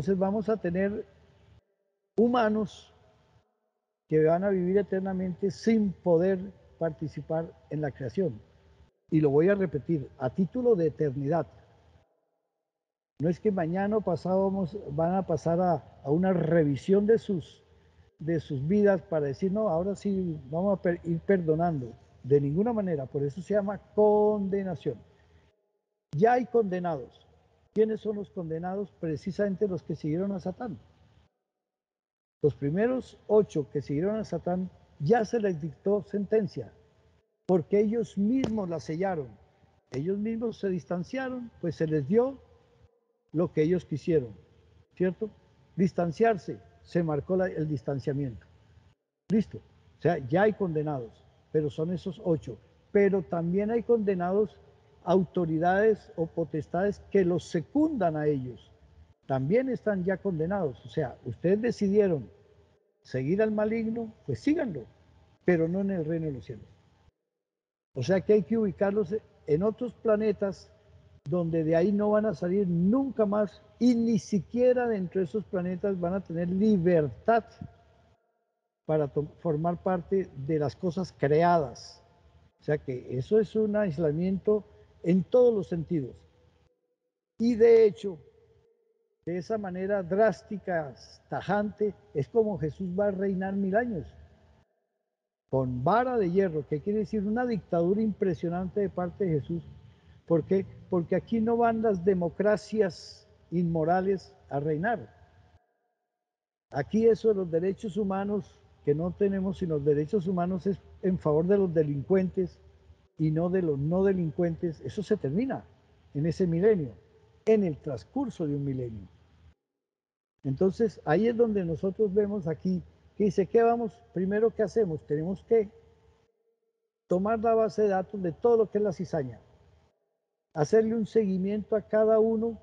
entonces vamos a tener humanos que van a vivir eternamente sin poder participar en la creación. Y lo voy a repetir, a título de eternidad. No es que mañana o pasado van a pasar a una revisión de sus vidas para decir, no, ahora sí vamos a ir perdonando. De ninguna manera, por eso se llama condenación. Ya hay condenados. ¿Quiénes son los condenados? Precisamente los que siguieron a Satán. Los primeros 8 que siguieron a Satán ya se les dictó sentencia, porque ellos mismos la sellaron. Ellos mismos se distanciaron, pues se les dio lo que ellos quisieron, ¿cierto? Distanciarse, se marcó el distanciamiento. Listo. O sea, ya hay condenados, pero son esos 8. Pero también hay condenados autoridades o potestades que los secundan a ellos. También están ya condenados. O sea, ustedes decidieron seguir al maligno, pues síganlo, pero no en el reino de los cielos. O sea que hay que ubicarlos en otros planetas donde de ahí no van a salir nunca más y ni siquiera dentro de esos planetas van a tener libertad para formar parte de las cosas creadas. O sea que eso es un aislamiento en todos los sentidos. Y de hecho, de esa manera drástica, tajante, es como Jesús va a reinar 1000 años. Con vara de hierro, que quiere decir una dictadura impresionante de parte de Jesús. ¿Por qué? Porque aquí no van las democracias inmorales a reinar. Aquí eso de los derechos humanos, que no tenemos sino los derechos humanos, es en favor de los delincuentes y no de los no delincuentes. Eso se termina en ese milenio, en el transcurso de un milenio. Entonces, ahí es donde nosotros vemos aquí, que dice, ¿qué vamos? Primero, ¿qué hacemos? Tenemos que tomar la base de datos de todo lo que es la cizaña, hacerle un seguimiento a cada uno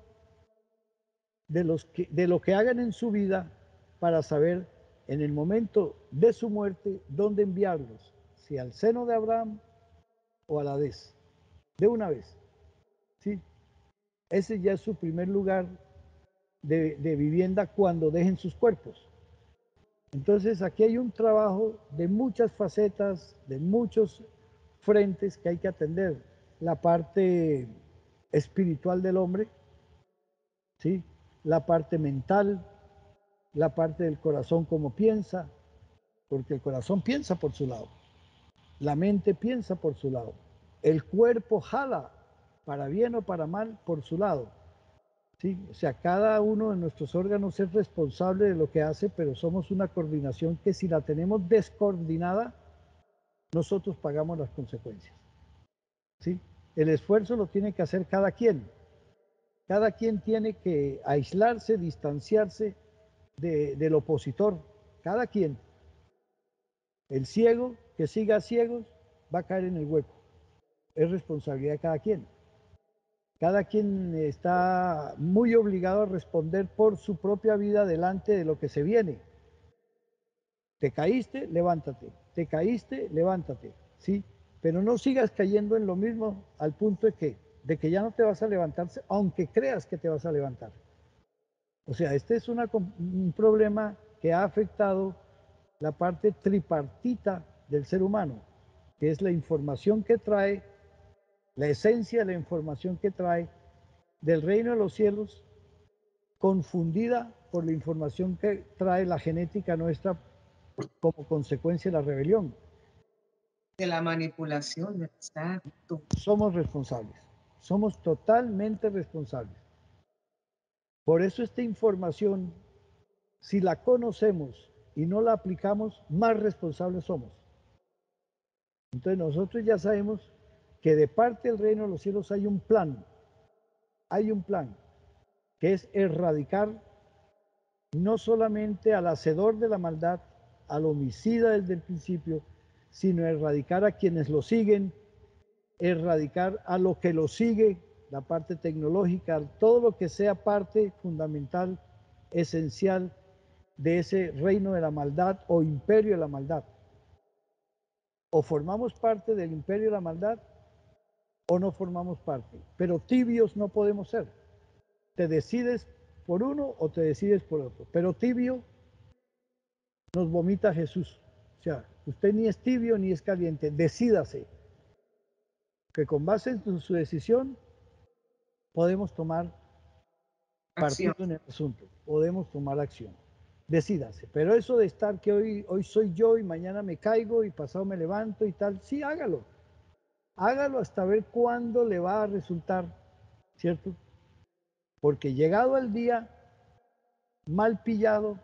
de lo que hagan en su vida para saber en el momento de su muerte dónde enviarlos, si al seno de Abraham o a la Hades, de una vez. ¿Sí? Ese ya es su primer lugar de vivienda cuando dejen sus cuerpos. Entonces aquí hay un trabajo de muchas facetas, de muchos frentes que hay que atender. La parte espiritual del hombre, ¿sí? La parte mental, la parte del corazón como piensa, porque el corazón piensa por su lado, la mente piensa por su lado, el cuerpo jala para bien o para mal por su lado. ¿Sí? O sea, cada uno de nuestros órganos es responsable de lo que hace, pero somos una coordinación que si la tenemos descoordinada, nosotros pagamos las consecuencias. ¿Sí? El esfuerzo lo tiene que hacer cada quien. Cada quien tiene que aislarse, distanciarse del opositor. Cada quien. El ciego que siga ciegos va a caer en el hueco. Es responsabilidad de cada quien. Cada quien está muy obligado a responder por su propia vida delante de lo que se viene. Te caíste, levántate. Te caíste, levántate. ¿Sí? Pero no sigas cayendo en lo mismo al punto de que ya no te vas a levantar, aunque creas que te vas a levantar. O sea, este es un problema que ha afectado la parte tripartita del ser humano, que es la información que trae, la esencia de la información que trae del reino de los cielos, confundida por la información que trae la genética nuestra como consecuencia de la rebelión. De la manipulación, exacto. Somos responsables, somos totalmente responsables. Por eso esta información, si la conocemos y no la aplicamos, más responsables somos. Entonces nosotros ya sabemos que de parte del reino de los cielos hay un plan, que es erradicar no solamente al hacedor de la maldad, al homicida desde el principio, sino erradicar a quienes lo siguen, erradicar a lo que lo sigue, la parte tecnológica, todo lo que sea parte fundamental, esencial de ese reino de la maldad o imperio de la maldad. O formamos parte del imperio de la maldad o no formamos parte, pero tibios no podemos ser. Te decides por uno o te decides por otro. Pero tibio nos vomita Jesús. O sea, usted ni es tibio ni es caliente, decídase. Que con base en su decisión podemos tomar Acción. partido en el asunto, podemos tomar acción. Decídase. Pero eso de estar que hoy soy yo y mañana me caigo y pasado me levanto y tal, sí, hágalo. Hágalo hasta ver cuándo le va a resultar, ¿cierto? Porque llegado el día, mal pillado,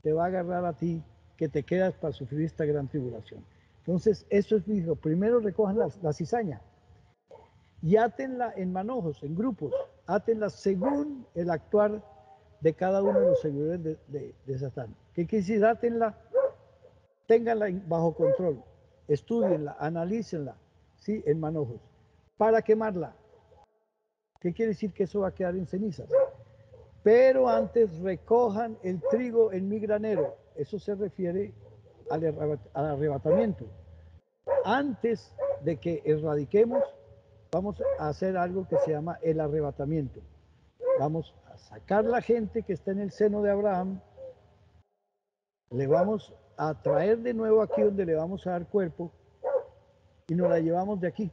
te va a agarrar a ti que te quedas para sufrir esta gran tribulación. Entonces, eso es lo primero, recojan la cizaña y átenla en manojos, en grupos, átenla según el actuar de cada uno de los seguidores de Satán. ¿Qué quiere decir? Átenla, ténganla bajo control, estudienla, analícenla, ¿sí? En manojos, para quemarla. ¿Qué quiere decir? Que eso va a quedar en cenizas. Pero antes recojan el trigo en mi granero. Eso se refiere al arrebatamiento. Antes de que erradiquemos, vamos a hacer algo que se llama el arrebatamiento. Vamos a sacar la gente que está en el seno de Abraham, le vamos a traer de nuevo aquí donde le vamos a dar cuerpo y nos la llevamos de aquí.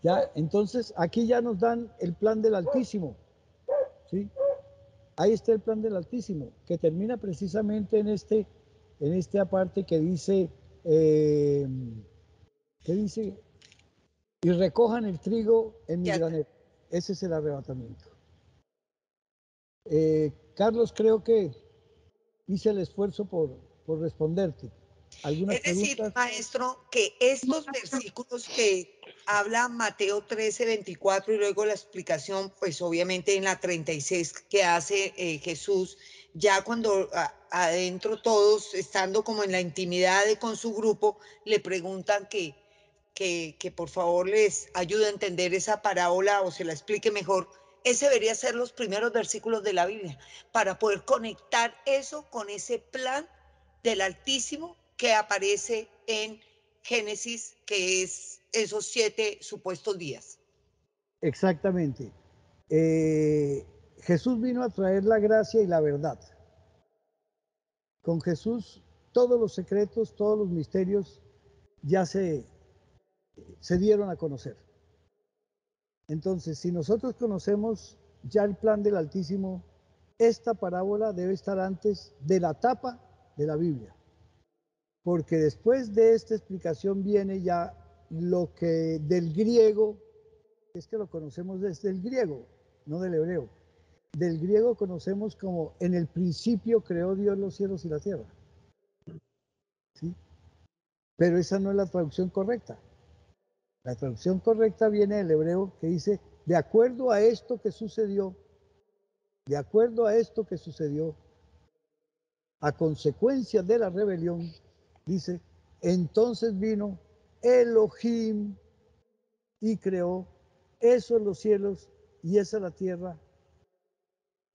Ya, entonces aquí ya nos dan el plan del Altísimo, ¿sí? Ahí está el plan del Altísimo, que termina precisamente en este aparte que dice, ¿qué dice? Y recojan el trigo en mi granero. Ese es el arrebatamiento. Carlos, creo que hice el esfuerzo por responderte. ¿Algunas Es decir, preguntas? maestro, que estos versículos que habla Mateo 13:24 y luego la explicación, pues obviamente en la 36 que hace Jesús, ya cuando adentro todos, estando como en la intimidad con su grupo, le preguntan que por favor les ayude a entender esa parábola o se la explique mejor. Ese debería ser los primeros versículos de la Biblia, para poder conectar eso con ese plan del Altísimo que aparece en Génesis, que es esos 7 supuestos días. Exactamente. Jesús vino a traer la gracia y la verdad. Con Jesús todos los secretos, todos los misterios ya se dieron a conocer. Entonces, si nosotros conocemos ya el plan del Altísimo, esta parábola debe estar antes de la tapa de la Biblia, porque después de esta explicación viene ya lo que del griego, es que lo conocemos desde el griego, no del hebreo. Del griego conocemos como en el principio creó Dios los cielos y la tierra. ¿Sí? Pero esa no es la traducción correcta. La traducción correcta viene del hebreo que dice, de acuerdo a esto que sucedió, de acuerdo a esto que sucedió, a consecuencia de la rebelión, dice, entonces vino Elohim y creó esos los cielos y esa la tierra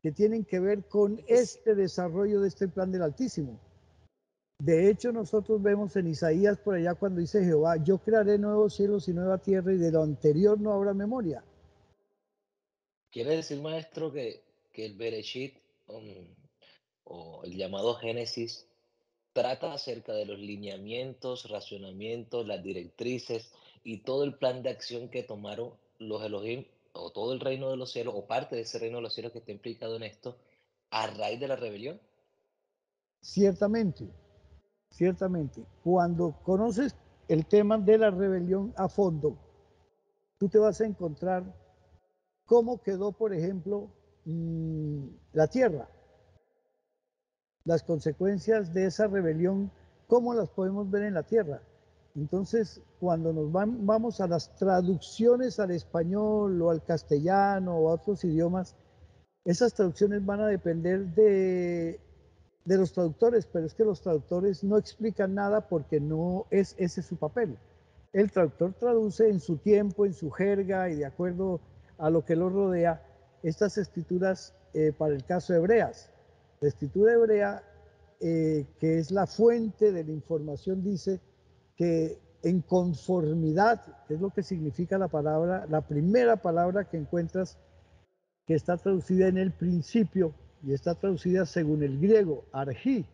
que tienen que ver con este desarrollo de este plan del Altísimo. De hecho, nosotros vemos en Isaías por allá cuando dice Jehová, yo crearé nuevos cielos y nueva tierra y de lo anterior no habrá memoria. Quiere decir, maestro, que el Bereshit o el llamado Génesis trata acerca de los lineamientos, racionamientos, las directrices y todo el plan de acción que tomaron los Elohim o todo el reino de los cielos o parte de ese reino de los cielos que está implicado en esto a raíz de la rebelión. Ciertamente, ciertamente, cuando conoces el tema de la rebelión a fondo, tú te vas a encontrar cómo quedó, por ejemplo, la tierra, las consecuencias de esa rebelión, cómo las podemos ver en la tierra. Entonces, cuando vamos a las traducciones al español o al castellano o a otros idiomas, esas traducciones van a depender de los traductores, pero es que los traductores no explican nada porque no es ese su papel. El traductor traduce en su tiempo, en su jerga y de acuerdo a lo que lo rodea estas escrituras para el caso hebreas. La escritura hebrea, que es la fuente de la información, dice que en conformidad, que es lo que significa la palabra, la primera palabra que encuentras que está traducida en el principio y está traducida según el griego, arjí,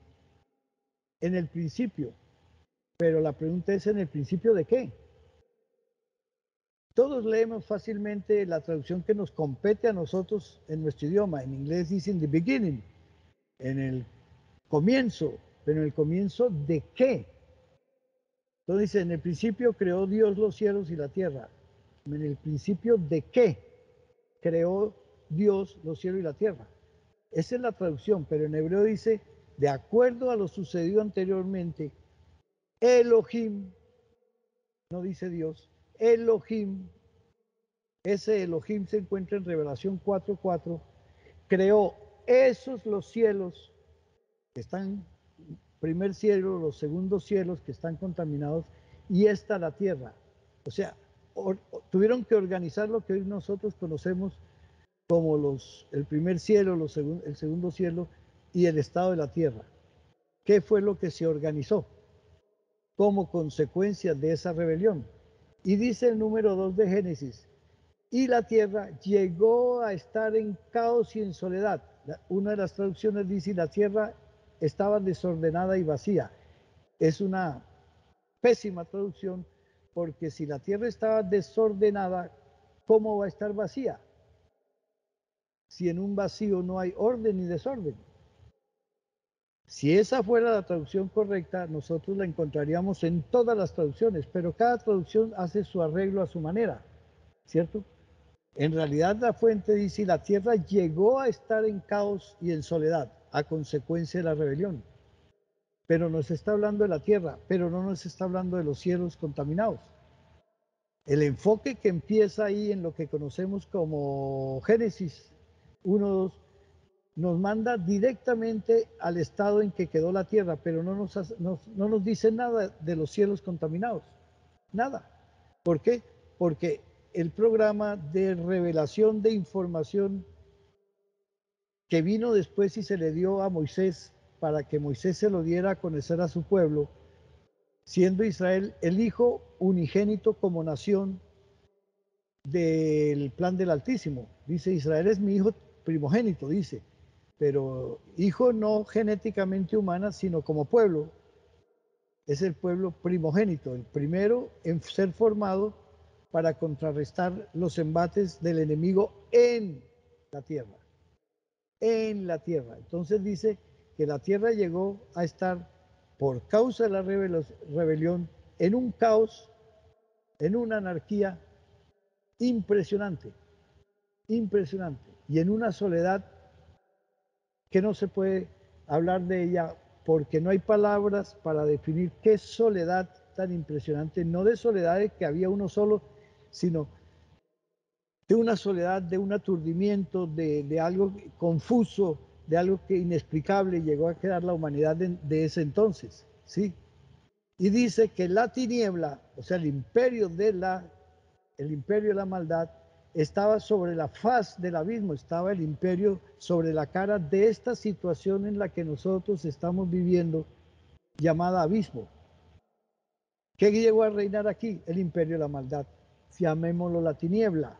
en el principio. Pero la pregunta es, ¿en el principio de qué? Todos leemos fácilmente la traducción que nos compete a nosotros en nuestro idioma. En inglés dicen the beginning, en el comienzo. ¿Pero en el comienzo de qué? Entonces dice, en el principio creó Dios los cielos y la tierra. ¿En el principio de qué creó Dios los cielos y la tierra? Esa es la traducción, pero en hebreo dice, de acuerdo a lo sucedido anteriormente, Elohim, no dice Dios, Elohim, ese Elohim se encuentra en Revelación 4:4, creó esos los cielos que están, primer cielo, los segundos cielos que están contaminados, y esta la tierra. O sea, tuvieron que organizar lo que hoy nosotros conocemos como el primer cielo, el segundo cielo y el estado de la tierra. ¿Qué fue lo que se organizó como consecuencia de esa rebelión? Y dice el número 2 de Génesis, y la tierra llegó a estar en caos y en soledad. Una de las traducciones dice, la tierra estaba desordenada y vacía. Es una pésima traducción, porque si la tierra estaba desordenada, ¿cómo va a estar vacía? Si en un vacío no hay orden ni desorden. Si esa fuera la traducción correcta, nosotros la encontraríamos en todas las traducciones, pero cada traducción hace su arreglo a su manera, ¿cierto? En realidad la fuente dice, la tierra llegó a estar en caos y en soledad a consecuencia de la rebelión. Pero nos está hablando de la tierra, pero no nos está hablando de los cielos contaminados. El enfoque que empieza ahí en lo que conocemos como Génesis 1:2 nos manda directamente al estado en que quedó la tierra, pero no nos dice nada de los cielos contaminados. Nada. ¿Por qué? Porque el programa de revelación de información que vino después y se le dio a Moisés para que Moisés se lo diera a conocer a su pueblo, siendo Israel el hijo unigénito como nación del plan del Altísimo. Dice, Israel es mi hijo primogénito, dice, pero hijo no genéticamente humana, sino como pueblo. Es el pueblo primogénito, el primero en ser formado para contrarrestar los embates del enemigo en la tierra. En la tierra. Entonces dice que la tierra llegó a estar, por causa de la rebelión, en un caos, en una anarquía impresionante, impresionante, y en una soledad que no se puede hablar de ella porque no hay palabras para definir qué soledad tan impresionante, no de soledad de que había uno solo, sino de una soledad, de un aturdimiento, de algo confuso, de algo que inexplicable llegó a quedar la humanidad de ese entonces, ¿sí? Y dice que la tiniebla, o sea, el imperio de la maldad, estaba sobre la faz del abismo, estaba el imperio sobre la cara de esta situación en la que nosotros estamos viviendo, llamada abismo. ¿Qué llegó a reinar aquí? El imperio de la maldad. Llamémoslo la tiniebla.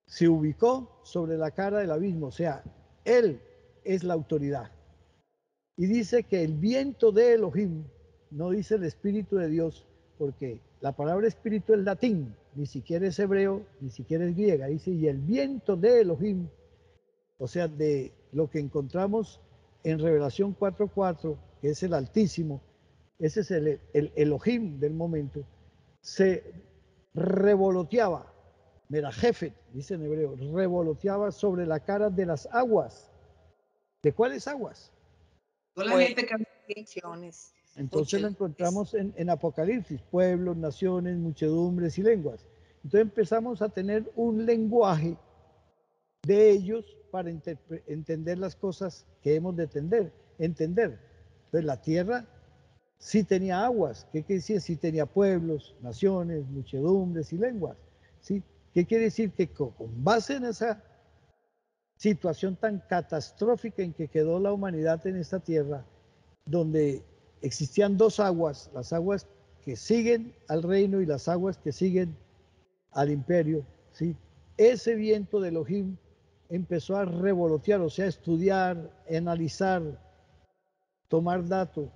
Se ubicó sobre la cara del abismo, o sea, él es la autoridad. Y dice que el viento de Elohim, no dice el Espíritu de Dios, porque la palabra espíritu es latín, ni siquiera es hebreo, ni siquiera es griega. Dice, y el viento de Elohim, o sea, de lo que encontramos en Revelación 4:4, que es el Altísimo, ese es el Elohim del momento, se revoloteaba, merajefet, dice en hebreo, revoloteaba sobre la cara de las aguas. ¿De cuáles aguas? Toda la gente que Naciones, Entonces lo muchedumbre. encontramos en Apocalipsis, pueblos, naciones, muchedumbres y lenguas. Entonces empezamos a tener un lenguaje de ellos para entender las cosas que hemos de entender. Entonces la tierra sí tenía aguas. ¿Qué quiere decir? Sí tenía pueblos, naciones, muchedumbres y lenguas. ¿Sí? ¿Qué quiere decir? Que con base en esa situación tan catastrófica en que quedó la humanidad en esta tierra, donde existían dos aguas, las aguas que siguen al reino y las aguas que siguen al imperio, ¿sí? Ese viento de Elohim empezó a revolotear, o sea, estudiar, analizar, tomar datos